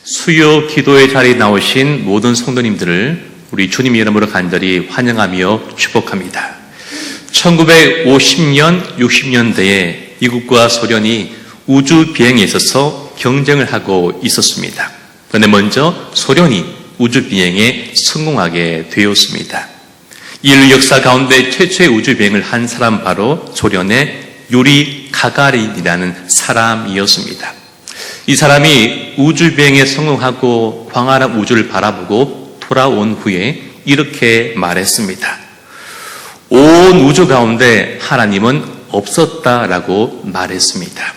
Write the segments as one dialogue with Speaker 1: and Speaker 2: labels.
Speaker 1: 수요 기도의 자리에 나오신 모든 성도님들을 우리 주님 이름으로 간절히 환영하며 축복합니다. 1950년, 60년대에 미국과 소련이 우주 비행에 있어서 경쟁을 하고 있었습니다. 그런데 먼저 소련이 우주 비행에 성공하게 되었습니다. 인류 역사 가운데 최초의 우주 비행을 한 사람 바로 소련의 유리 가가린이라는 사람이었습니다. 이 사람이 우주 비행에 성공하고 광활한 우주를 바라보고 돌아온 후에 이렇게 말했습니다. 온 우주 가운데 하나님은 없었다라고 말했습니다.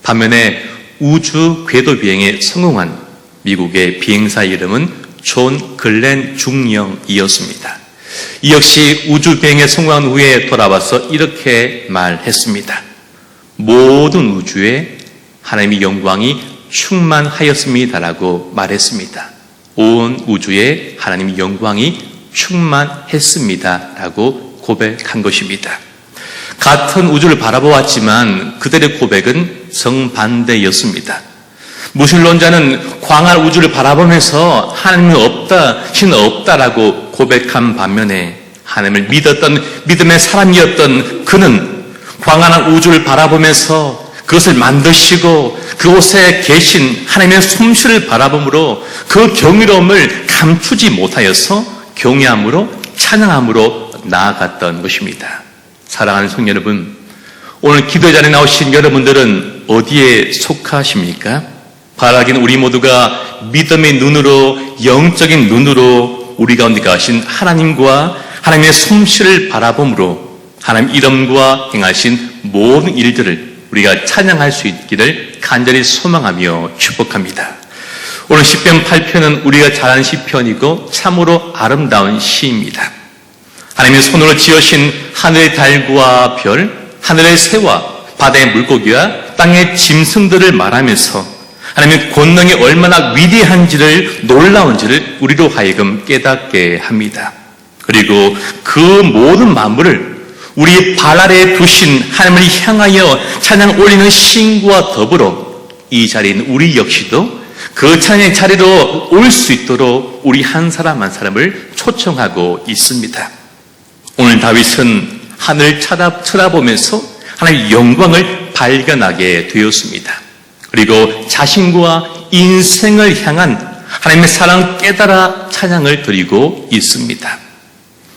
Speaker 1: 반면에 우주 궤도 비행에 성공한 미국의 비행사 이름은 존 글렌 중령이었습니다. 이 역시 우주 비행에 성공한 후에 돌아와서 이렇게 말했습니다. 모든 우주에 하나님의 영광이 충만하였습니다라고 말했습니다. 온 우주에 하나님의 영광이 충만했습니다라고 고백한 것입니다. 같은 우주를 바라보았지만 그들의 고백은 정반대였습니다. 무신론자는 광활 우주를 바라보면서 하나님은 없다, 신은 없다라고 고백한 반면에 하나님을 믿었던 믿음의 사람이었던 그는 광활한 우주를 바라보면서 그것을 만드시고 그곳에 계신 하나님의 솜씨를 바라봄으로 그 경이로움을 감추지 못하여서 경외함으로 찬양함으로 나아갔던 것입니다. 사랑하는 성도 여러분, 오늘 기도의 자리에 나오신 여러분들은 어디에 속하십니까? 바라기는 우리 모두가 믿음의 눈으로, 영적인 눈으로 우리 가운데 가신 하나님과 하나님의 솜씨를 바라봄으로 하나님 이름과 행하신 모든 일들을 우리가 찬양할 수 있기를 간절히 소망하며 축복합니다. 오늘 시편 8편은 우리가 잘 아는 시편이고 참으로 아름다운 시입니다. 하나님의 손으로 지으신 하늘의 달과 별, 하늘의 새와 바다의 물고기와 땅의 짐승들을 말하면서 하나님의 권능이 얼마나 위대한지를, 놀라운지를 우리로 하여금 깨닫게 합니다. 그리고 그 모든 만물을 우리 발 아래에 두신 하나님을 향하여 찬양 올리는 신과 더불어 이 자리에 있는 우리 역시도 그 찬양의 자리로 올 수 있도록 우리 한 사람 한 사람을 초청하고 있습니다. 오늘 다윗은 하늘을 쳐다보면서 하나님의 영광을 발견하게 되었습니다. 그리고 자신과 인생을 향한 하나님의 사랑 깨달아 찬양을 드리고 있습니다.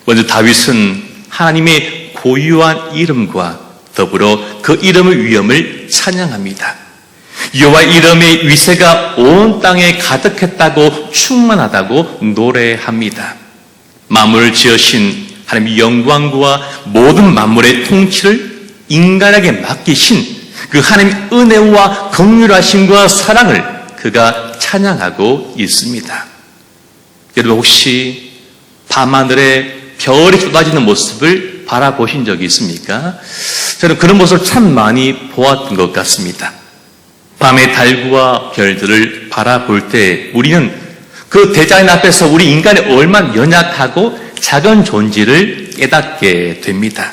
Speaker 1: 먼저 다윗은 하나님의 고유한 이름과 더불어 그 이름의 위엄을 찬양합니다. 여호와 이름의 위세가 온 땅에 가득했다고 충만하다고 노래합니다. 만물을 지으신 하나님의 영광과 모든 만물의 통치를 인간에게 맡기신 그 하나님의 은혜와 긍휼하심과 사랑을 그가 찬양하고 있습니다. 여러분 혹시 밤하늘에 별이 쏟아지는 모습을 바라보신 적이 있습니까? 저는 그런 모습을 참 많이 보았던 것 같습니다. 밤의 달과 별들을 바라볼 때 우리는 그 대자연 앞에서 우리 인간이 얼마나 연약하고 작은 존재를 깨닫게 됩니다.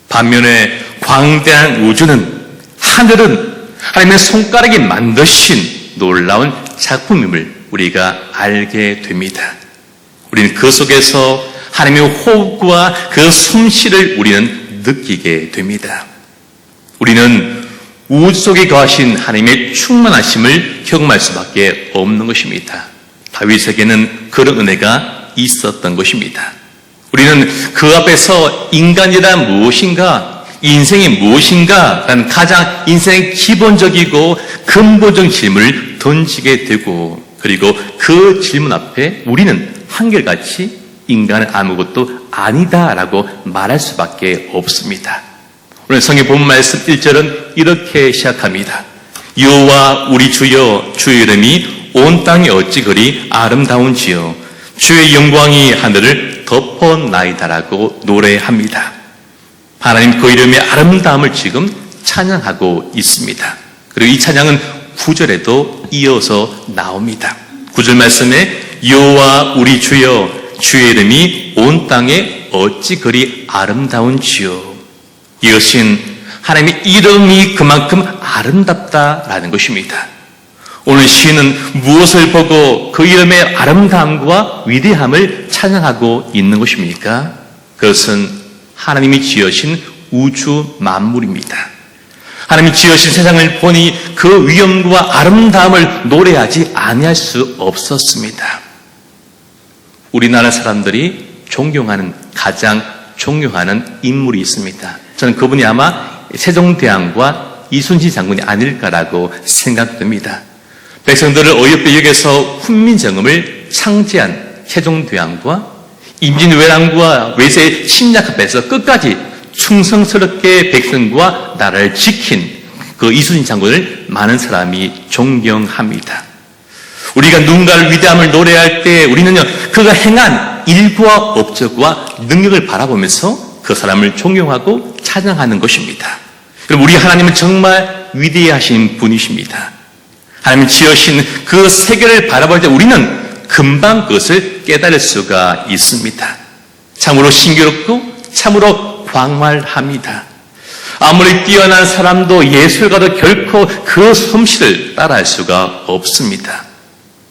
Speaker 1: 반면에 광대한 우주는, 하늘은 하나님의 손가락이 만드신 놀라운 작품임을 우리가 알게 됩니다. 우리는 그 속에서 하나님의 호흡과 그 솜씨를 우리는 느끼게 됩니다. 우리는 우주 속에 거하신 하나님의 충만하심을 경험할 수밖에 없는 것입니다. 다윗에게는 그런 은혜가 있었던 것입니다. 우리는 그 앞에서 인간이란 무엇인가, 인생이 무엇인가 라는 가장 인생의 기본적이고 근본적인 질문을 던지게 되고, 그리고 그 질문 앞에 우리는 한결같이 인간은 아무것도 아니다라고 말할 수밖에 없습니다. 오늘 성경 본문 말씀 1절은 이렇게 시작합니다. 여호와 우리 주여, 주의 이름이 온 땅에 어찌 그리 아름다운지요, 주의 영광이 하늘을 덮어나이다라고 노래합니다. 하나님 그 이름의 아름다움을 지금 찬양하고 있습니다. 그리고 이 찬양은 9절에도 이어서 나옵니다. 9절 말씀에 여호와 우리 주여, 주의 이름이 온 땅에 어찌 그리 아름다운지요. 이것은 하나님의 이름이 그만큼 아름답다라는 것입니다. 오늘 시인은 무엇을 보고 그 이름의 아름다움과 위대함을 찬양하고 있는 것입니까? 그것은 하나님이 지으신 우주 만물입니다. 하나님이 지으신 세상을 보니 그 위엄과 아름다움을 노래하지 아니할 수 없었습니다. 우리나라 사람들이 존경하는, 가장 존경하는 인물이 있습니다. 저는 그분이 아마 세종대왕과 이순신 장군이 아닐까라고 생각됩니다. 백성들을 어렵게 여겨서 훈민정음을 창제한 세종대왕과 임진왜란과 외세의 침략 앞에서 끝까지 충성스럽게 백성과 나라를 지킨 그 이순신 장군을 많은 사람이 존경합니다. 우리가 누군가를 위대함을 노래할 때 우리는요, 그가 행한 일과 업적과 능력을 바라보면서 그 사람을 존경하고 찬양하는 것입니다. 그럼 우리 하나님은 정말 위대하신 분이십니다. 하나님이 지으신 그 세계를 바라볼 때 우리는 금방 그것을 깨달을 수가 있습니다. 참으로 신기롭고 참으로 광활합니다. 아무리 뛰어난 사람도 예술가도 결코 그 솜씨를 따라할 수가 없습니다.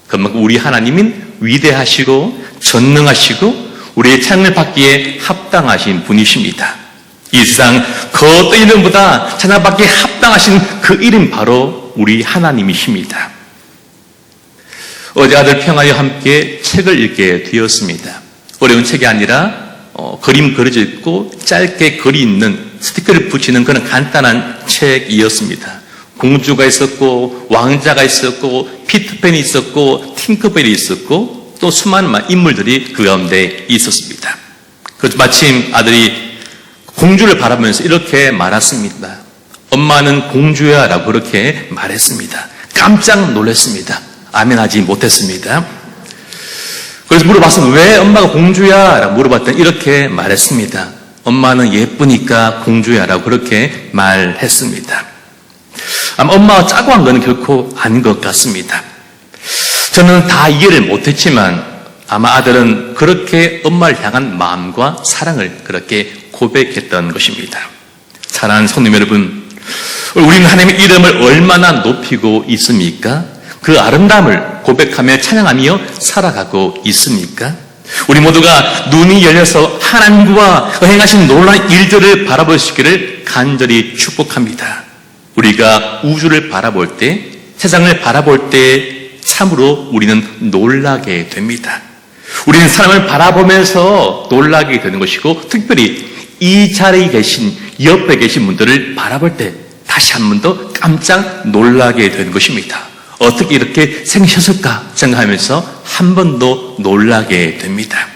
Speaker 1: 그만큼 우리 하나님은 위대하시고 전능하시고 우리의 찬양을 받기에 합당하신 분이십니다. 이 세상 그 어떤 이름보다 찬양받기에 합당하신 그 이름 바로 우리 하나님이십니다. 어제 아들 평하여 함께 책을 읽게 되었습니다. 어려운 책이 아니라 그림 그려져 있고 짧게 글이 있는 스티커를 붙이는 그런 간단한 책이었습니다. 공주가 있었고 왕자가 있었고 피터팬이 있었고 팅커벨이 있었고 또 수많은 인물들이 그 가운데 있었습니다. 그래서 마침 아들이 공주를 바라보면서 이렇게 말했습니다. 엄마는 공주야 라고 그렇게 말했습니다. 깜짝 놀랐습니다. 아멘하지 못했습니다. 그래서 물어봤으면 왜 엄마가 공주야 라고 물어봤더니 이렇게 말했습니다. 엄마는 예쁘니까 공주야 라고 그렇게 말했습니다. 아마 엄마가 짜고 한 건 결코 아닌 것 같습니다. 저는 다 이해를 못했지만 아마 아들은 그렇게 엄마를 향한 마음과 사랑을 그렇게 고백했던 것입니다. 사랑하는 성도 여러분, 우리는 하나님의 이름을 얼마나 높이고 있습니까? 그 아름다움을 고백하며 찬양하며 살아가고 있습니까? 우리 모두가 눈이 열려서 하나님과 행하신 놀라운 일들을 바라볼 수 있기를 간절히 축복합니다. 우리가 우주를 바라볼 때, 세상을 바라볼 때 참으로 우리는 놀라게 됩니다. 우리는 사람을 바라보면서 놀라게 되는 것이고 특별히 이 자리에 계신, 옆에 계신 분들을 바라볼 때 다시 한 번 더 깜짝 놀라게 되는 것입니다. 어떻게 이렇게 생기셨을까 생각하면서 한 번 더 놀라게 됩니다.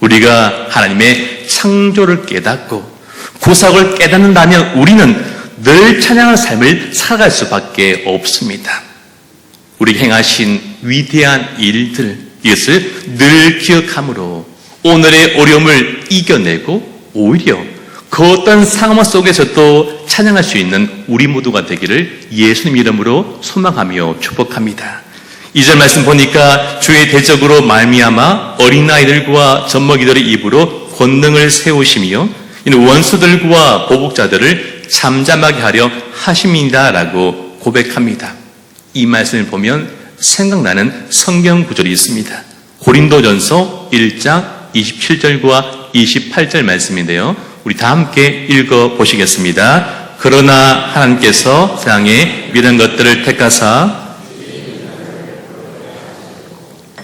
Speaker 1: 우리가 하나님의 창조를 깨닫고 구속을 깨닫는다면 우리는 늘 찬양하는 삶을 살아갈 수밖에 없습니다. 우리 행하신 위대한 일들, 이것을 늘 기억함으로 오늘의 어려움을 이겨내고 오히려 그 어떤 상황 속에서도 찬양할 수 있는 우리 모두가 되기를 예수님 이름으로 소망하며 축복합니다. 2절 말씀 보니까 주의 대적으로 말미암아 어린아이들과 젖먹이들의 입으로 권능을 세우시며 이는 원수들과 보복자들을 잠잠하게 하려 하심이다라고 고백합니다. 이 말씀을 보면 생각나는 성경 구절이 있습니다. 고린도전서 1장 27절과 28절 말씀인데요. 우리 다 함께 읽어보시겠습니다. 그러나 하나님께서 세상에 미련한 것들을 택하사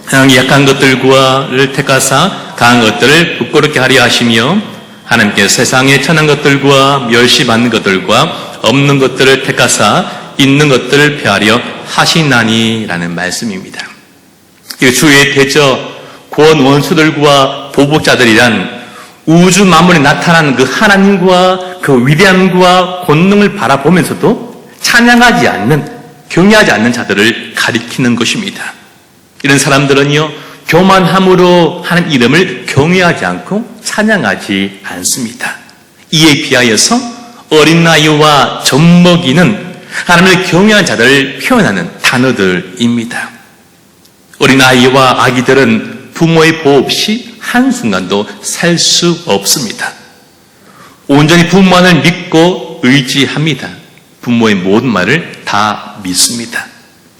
Speaker 1: 세상의 약한 것들과를 택하사 강한 것들을 부끄럽게 하려 하시며 하나님께서 세상의 천한 것들과 멸시받는 것들과 없는 것들을 택하사 있는 것들을 폐하려 하시나니라는 말씀입니다. 주의 대적 곧 원수들과 보복자들이란 우주 만물에 나타나는 그 하나님과 그 위대함과 권능을 바라보면서도 찬양하지 않는, 경외하지 않는 자들을 가리키는 것입니다. 이런 사람들은요, 교만함으로 하나님 이름을 경외하지 않고 찬양하지 않습니다. 이에 비하여서 어린아이와 젖먹이는 하나님을 경외한 자들을 표현하는 단어들입니다. 어린아이와 아기들은 부모의 보호 없이 한순간도 살 수 없습니다. 온전히 부모만을 믿고 의지합니다. 부모의 모든 말을 다 믿습니다.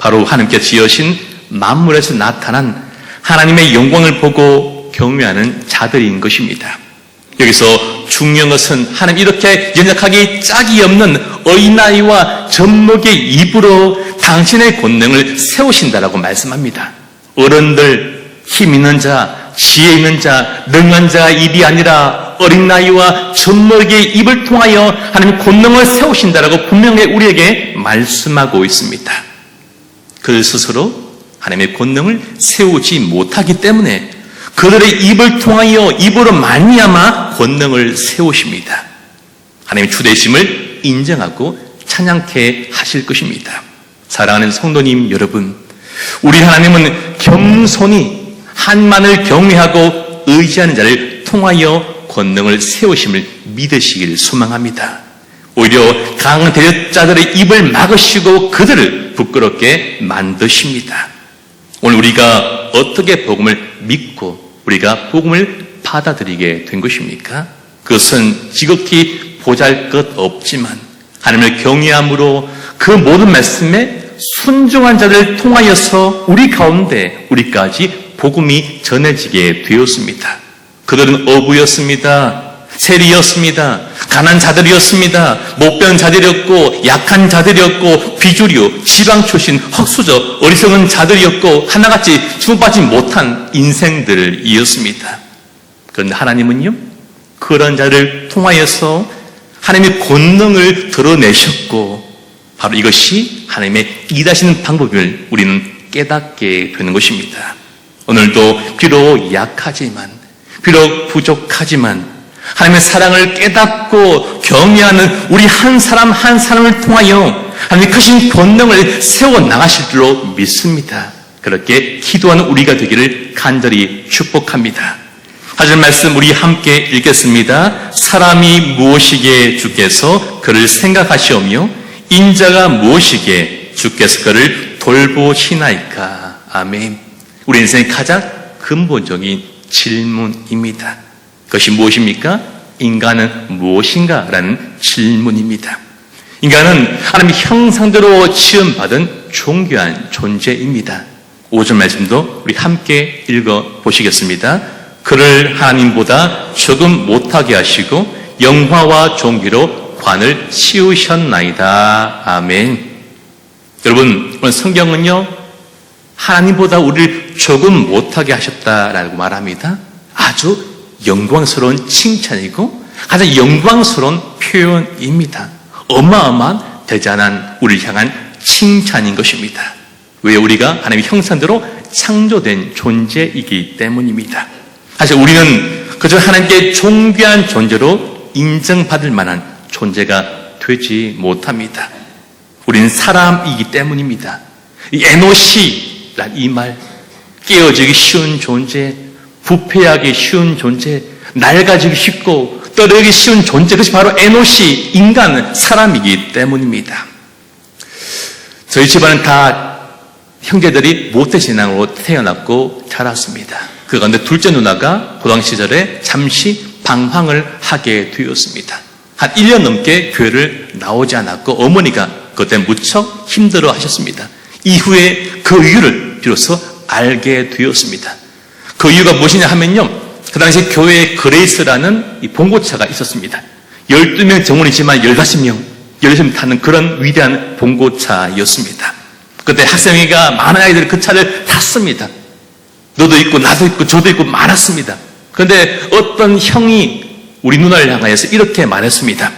Speaker 1: 바로 하나님께 지으신 만물에서 나타난 하나님의 영광을 보고 경외하는 자들인 것입니다. 여기서 중요한 것은 하나님 이렇게 연약하게 짝이 없는 어린아이와 젖먹이의 입으로 당신의 권능을 세우신다라고 말씀합니다. 어른들, 힘 있는 자, 지혜 있는 자, 능한 자의 입이 아니라 어린아이와 젖먹이의 입을 통하여 하나님 권능을 세우신다라고 분명히 우리에게 말씀하고 있습니다. 그 스스로 하나님의 권능을 세우지 못하기 때문에 그들의 입을 통하여 입으로 말미암아 권능을 세우십니다. 하나님의 주되심을 인정하고 찬양케 하실 것입니다. 사랑하는 성도님 여러분, 우리 하나님은 겸손히 하나님만을 경외하고 의지하는 자를 통하여 권능을 세우심을 믿으시길 소망합니다. 오히려 강한 대적자들의 입을 막으시고 그들을 부끄럽게 만드십니다. 오늘 우리가 어떻게 복음을 믿고 우리가 복음을 받아들이게 된 것입니까? 그것은 지극히 보잘것없지만 하나님을 경외함으로 그 모든 말씀에 순종한 자들을 통하여서 우리 가운데 우리까지 복음이 전해지게 되었습니다. 그들은 어부였습니다. 세리였습니다. 가난한 자들이었습니다. 못배운 자들이었고 약한 자들이었고 비주류, 지방 출신, 헛수저, 어리석은 자들이었고 하나같이 주목받지 못한 인생들이었습니다. 그런데 하나님은요, 그런 자를 통하여서 하나님의 권능을 드러내셨고 바로 이것이 하나님의 일하시는 방법을 우리는 깨닫게 되는 것입니다. 오늘도 비록 약하지만, 비록 부족하지만 하나님의 사랑을 깨닫고 경외하는 우리 한 사람 한 사람을 통하여 하나님의 크신 권능을 세워나가실 줄로 믿습니다. 그렇게 기도하는 우리가 되기를 간절히 축복합니다. 하실 말씀 우리 함께 읽겠습니다. 사람이 무엇이기에 주께서 그를 생각하시오며 인자가 무엇이기에 주께서 그를 돌보시나이까. 아멘. 우리 인생의 가장 근본적인 질문입니다. 그것이 무엇입니까? 인간은 무엇인가? 라는 질문입니다. 인간은 하나님의 형상대로 지음받은 존귀한 존재입니다. 5절 말씀도 우리 함께 읽어보시겠습니다. 그를 하나님보다 조금 못하게 하시고 영화와 존귀로 관을 씌우셨나이다. 아멘. 여러분, 오늘 성경은요, 하나님보다 우리를 조금 못하게 하셨다라고 말합니다. 아주 영광스러운 칭찬이고 가장 영광스러운 표현입니다. 어마어마한 대단한 우리를 향한 칭찬인 것입니다. 왜? 우리가 하나님의 형상대로 창조된 존재이기 때문입니다. 사실 우리는 그저 하나님께 존귀한 존재로 인정받을 만한 존재가 되지 못합니다. 우리는 사람이기 때문입니다. 이 에노시란 이 말, 깨어지기 쉬운 존재, 부패하기 쉬운 존재, 낡아지기 쉽고 떨어지기 쉬운 존재, 그것이 바로 에노시, 인간, 사람이기 때문입니다. 저희 집안은 다 형제들이 모태신앙으로 태어났고 자랐습니다. 그 가운데 둘째 누나가 고등 시절에 잠시 방황을 하게 되었습니다. 한 1년 넘게 교회를 나오지 않았고 어머니가 그때 무척 힘들어 하셨습니다. 이후에 그 이유를 비로소 알게 되었습니다. 그 이유가 무엇이냐 하면요, 그 당시 교회에 그레이스라는 이 봉고차가 있었습니다. 12명 정원이지만 15명 타는 그런 위대한 봉고차였습니다. 그때 학생회가 많은 아이들이 그 차를 탔습니다. 너도 있고 나도 있고 저도 있고 많았습니다. 그런데 어떤 형이 우리 누나를 향하여서 이렇게 말했습니다.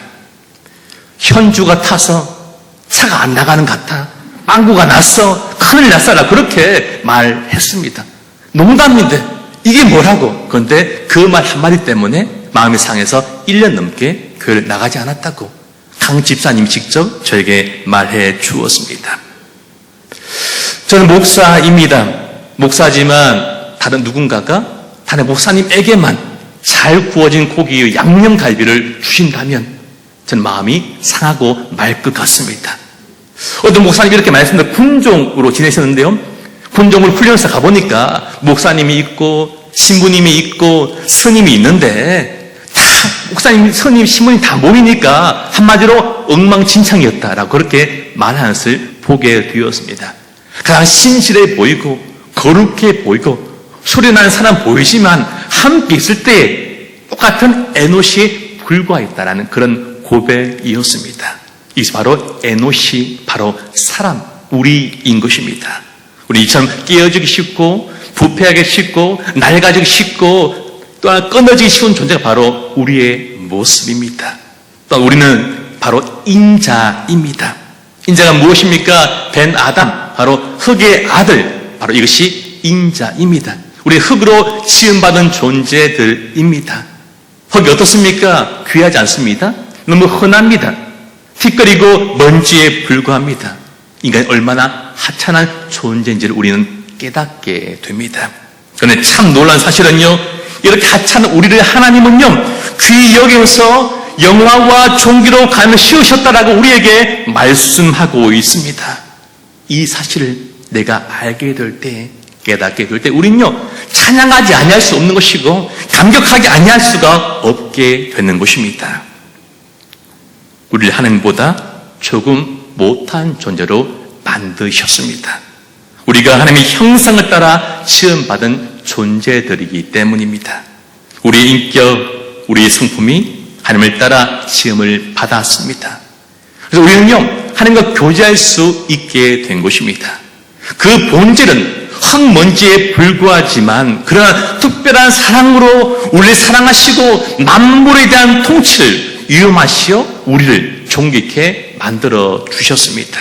Speaker 1: 현주가 타서 차가 안 나가는 것 같아. 빵꾸가 났어. 큰일 났어라. 그렇게 말했습니다. 농담인데 이게 뭐라고? 그런데 그 말 한마디 때문에 마음이 상해서 1년 넘게 교회를 나가지 않았다고 강 집사님이 직접 저에게 말해 주었습니다. 저는 목사입니다. 목사지만 다른 누군가가 다른 목사님에게만 잘 구워진 고기의 양념갈비를 주신다면 저는 마음이 상하고 말 것 같습니다. 어떤 목사님이 이렇게 말했습니다. 군종으로 지내셨는데요, 군종을 훈련소 가보니까 목사님이 있고 신부님이 있고 스님이 있는데 다 목사님, 스님, 신부님 다 모이니까 한마디로 엉망진창이었다라고 그렇게 말하는 것을 보게 되었습니다. 가장 신실해 보이고 거룩해 보이고 소리나는 사람 보이지만 함께 있을 때 똑같은 에노시에 불과했다라는 그런 고백이었습니다. 이것이 바로 에노시, 바로 사람, 우리인 것입니다. 우리 이처럼 깨어지기 쉽고 부패하기 쉽고 낡아지기 쉽고 또한 끊어지기 쉬운 존재가 바로 우리의 모습입니다. 또 우리는 바로 인자입니다. 인자가 무엇입니까? 벤 아담, 바로 흙의 아들, 바로 이것이 인자입니다. 우리 흙으로 지음받은 존재들입니다. 흙이 어떻습니까? 귀하지 않습니다. 너무 흔합니다. 티끌이고 먼지에 불과합니다. 인간이 얼마나 하찮은 존재인지를 우리는 깨닫게 됩니다. 그런데 참 놀라운 사실은요, 이렇게 하찮은 우리를 하나님은요, 귀히 여기서 영화와 종기로 가며 씌우셨다라고 우리에게 말씀하고 있습니다. 이 사실을 내가 알게 될 때, 깨닫게 될 때 우리는요, 찬양하지 아니할 수 없는 것이고 감격하지 아니할 수가 없게 되는 것입니다. 우리를 하나님보다 조금 못한 존재로 만드셨습니다. 우리가 하나님의 형상을 따라 지음받은 존재들이기 때문입니다. 우리의 인격, 우리의 성품이 하나님을 따라 지음을 받았습니다. 그래서 우리는요, 하나님과 교제할 수 있게 된 것입니다. 그 본질은 흙먼지에 불과하지만 그러나 특별한 사랑으로 우리를 사랑하시고 만물에 대한 통치를 위험하시어 우리를 존귀케 만들어 주셨습니다.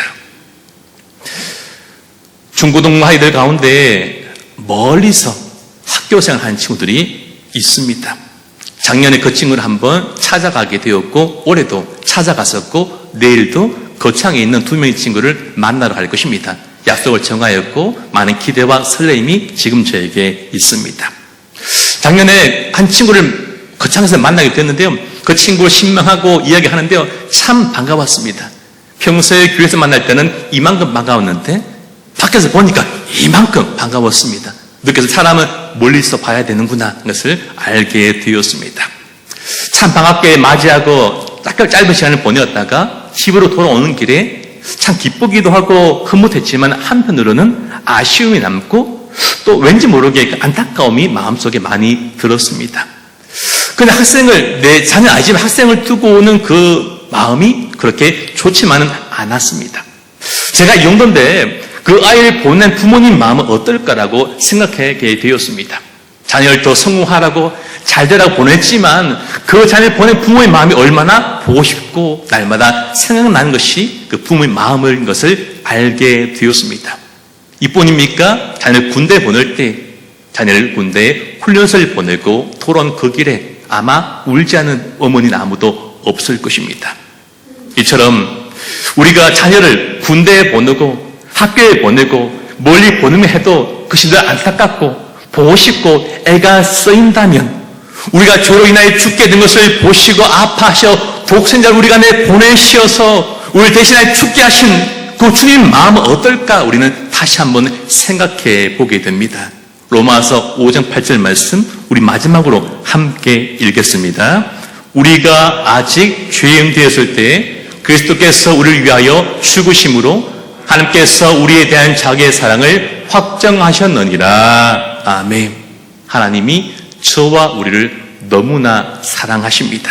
Speaker 1: 중고등 아이들 가운데 멀리서 학교생활 하는 친구들이 있습니다. 작년에 그 친구를 한번 찾아가게 되었고 올해도 찾아갔었고 내일도 거창에 있는 2명의 친구를 만나러 갈 것입니다. 약속을 정하였고 많은 기대와 설레임이 지금 저에게 있습니다. 작년에 한 친구를 거창에서 만나게 됐는데요. 그 친구를 신명하고 이야기하는데요. 참 반가웠습니다. 평소에 교회에서 만날 때는 이만큼 반가웠는데 밖에서 보니까 이만큼 반가웠습니다. 느껴서 사람은 멀리서 봐야 되는구나 것을 알게 되었습니다. 참 반갑게 맞이하고 짧은 시간을 보내었다가 집으로 돌아오는 길에 참 기쁘기도 하고 흐뭇했지만 한편으로는 아쉬움이 남고 또 왠지 모르게 안타까움이 마음속에 많이 들었습니다. 그런데 내 자녀 아니지만 학생을 두고 오는 그 마음이 그렇게 좋지만은 않았습니다. 제가 이 정도인데 그 아이를 보낸 부모님 마음은 어떨까라고 생각하게 되었습니다. 자녀를 더 성공하라고 잘 되라고 보냈지만 그 자녀를 보낸 부모의 마음이 얼마나 보고 싶고 날마다 생각나는 것이 그 부모의 마음인 것을 알게 되었습니다. 이뿐입니까? 자녀를 군대에 보낼 때 자녀를 군대에 훈련소를 보내고 돌아온 그 길에 아마 울지 않은 어머니는 아무도 없을 것입니다. 이처럼 우리가 자녀를 군대에 보내고 학교에 보내고 멀리 보내면 해도 그것이 늘 안타깝고 보고 싶고 애가 쓰인다면 우리가 죄로 인하여 죽게 된 것을 보시고 아파하셔 독생자를 우리 간에 보내시어서 우리 대신에 죽게 하신 그 주님 마음은 어떨까 우리는 다시 한번 생각해 보게 됩니다. 로마서 5장 8절 말씀 우리 마지막으로 함께 읽겠습니다. 우리가 아직 죄인 되었을 때 그리스도께서 우리를 위하여 죽으심으로 하나님께서 우리에 대한 자기의 사랑을 확정하셨느니라. 아멘. 하나님이 저와 우리를 너무나 사랑하십니다.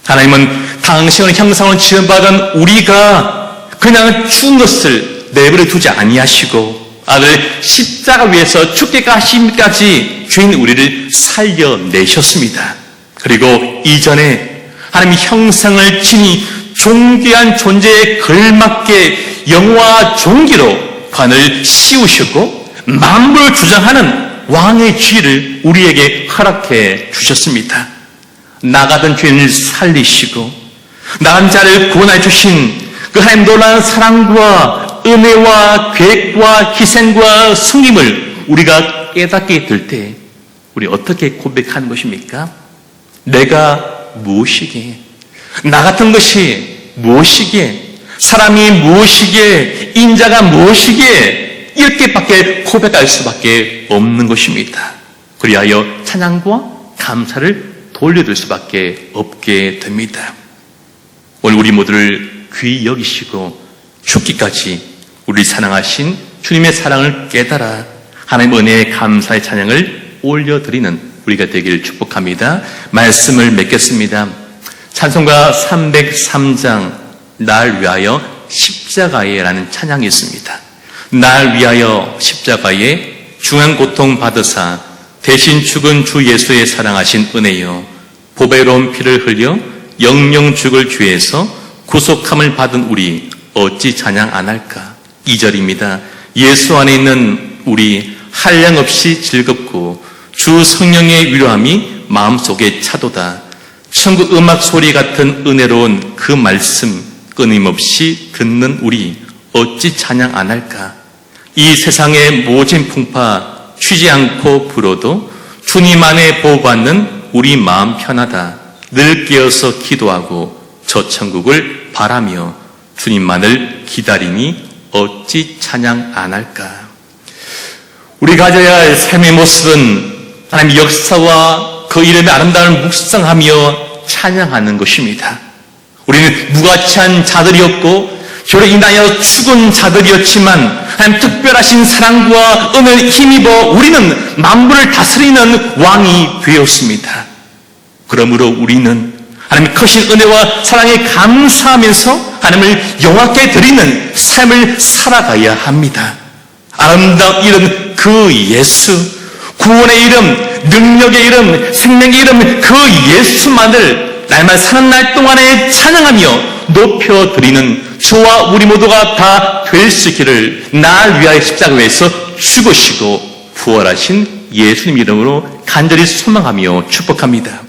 Speaker 1: 하나님은 당신의 형상으로 지음받은 우리가 그냥 죽은 것을 내버려 두지 아니하시고 아들 십자가 위에서 죽게 하심까지 죄인 우리를 살려내셨습니다. 그리고 이전에 하나님의 형상을 지니 존귀한 존재에 걸맞게 영화와 존귀로 관을 씌우시고 만물을 주장하는 왕의 지위를 우리에게 허락해 주셨습니다. 나가던 죄인을 살리시고 나간 자를 구원해 주신 그 하나님 놀라운 사랑과 은혜와 계획과 희생과 승림을 우리가 깨닫게 될 때 우리 어떻게 고백하는 것입니까? 내가 무엇이기에 나 같은 것이 무엇이기에 사람이 무엇이기에 인자가 무엇이기에 이렇게밖에 고백할 수밖에 없는 것입니다. 그리하여 찬양과 감사를 돌려드릴 수밖에 없게 됩니다. 오늘 우리 모두를 귀히 여기시고 죽기까지 우리 사랑하신 주님의 사랑을 깨달아 하나님 은혜의 감사의 찬양을 올려드리는 우리가 되기를 축복합니다. 말씀을 맺겠습니다. 찬송가 303장 날 위하여 십자가에라는 찬양이 있습니다. 날 위하여 십자가에 중한 고통 받으사 대신 죽은 주 예수의 사랑하신 은혜여 보배로운 피를 흘려 영영 죽을 주에서 구속함을 받은 우리 어찌 찬양 안 할까? 2절입니다. 예수 안에 있는 우리 한량없이 즐겁고 주 성령의 위로함이 마음속에 차도다. 천국 음악 소리 같은 은혜로운 그 말씀 끊임없이 듣는 우리 어찌 찬양 안 할까? 이 세상의 모진 풍파 쉬지 않고 불어도 주님 안에 보호받는 우리 마음 편하다. 늘 깨어서 기도하고 저 천국을 바라며 주님만을 기다리니 어찌 찬양 안 할까? 우리가 가져야 할 삶의 모습은 하나님의 역사와 그 이름의 아름다움을 묵상하며 찬양하는 것입니다. 우리는 무가치한 자들이었고 죄로 인하여 죽은 자들이었지만 하나님 특별하신 사랑과 은혜를 힘입어 우리는 만물을 다스리는 왕이 되었습니다. 그러므로 우리는 하나님의 크신 은혜와 사랑에 감사하면서 하나님을 영화롭게 드리는 삶을 살아가야 합니다. 아름다운 이름 그 예수, 구원의 이름, 능력의 이름, 생명의 이름 그 예수만을 날마다 사는 날 동안에 찬양하며 높여드리는 저와 우리 모두가 다 될 수 있기를 날 위하여 십자가에서 죽으시고 부활하신 예수님 이름으로 간절히 소망하며 축복합니다.